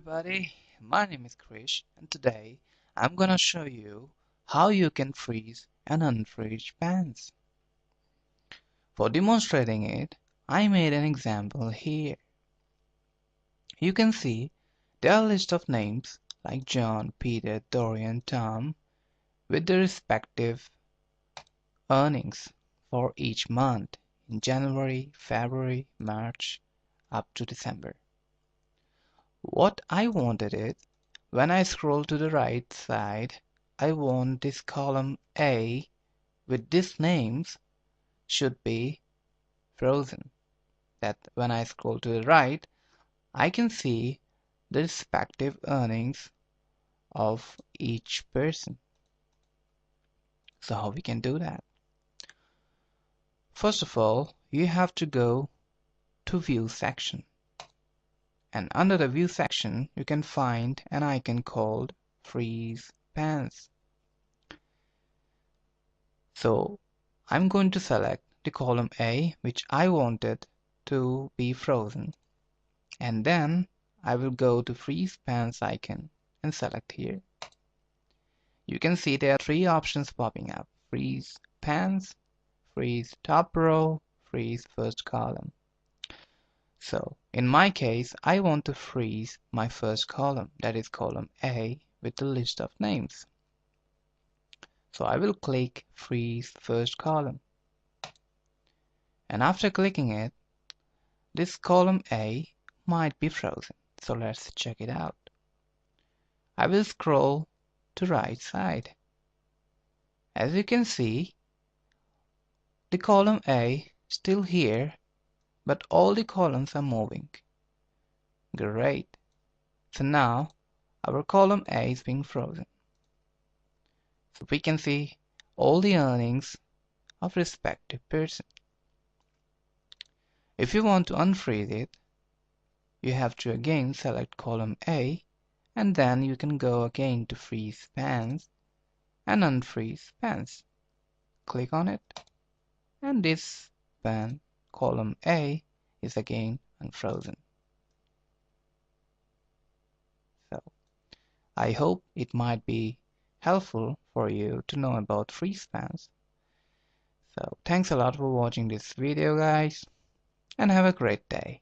everybody, my name is Krish and today I'm gonna show you how you can freeze and unfreeze pans. For demonstrating it, I made an example here. You can see there are a list of names like John, Peter, Dorian, Tom with the respective earnings for each month in January, February, March up to December. What I wanted is, when I scroll to the right side, I want this column A with these names should be frozen. That when I scroll to the right, I can see the respective earnings of each person. So how we can do that? First of all, you have to go to View section. And under the View section, you can find an icon called Freeze Pans. So I'm going to select the column A, which I wanted to be frozen. And then I will go to Freeze Pans icon and select here. You can see there are three options popping up: Freeze Pans, Freeze Top Row, Freeze First Column. So in my case, I want to freeze my first column, that is column A, with the list of names. So I will click Freeze First Column. And after clicking it, this column A might be frozen. So let's check it out. I will scroll to right side. As you can see, the column A still here, but all the columns are moving. Great. So now our column A is being frozen. So we can see all the earnings of respective person. If you want to unfreeze it, you have to again select column A, and then you can go again to Freeze Pans and unfreeze pans. Click on it, and this pan, column A, is again unfrozen. So I hope it might be helpful for you to know about freeze pans. So thanks a lot for watching this video, guys, and have a great day.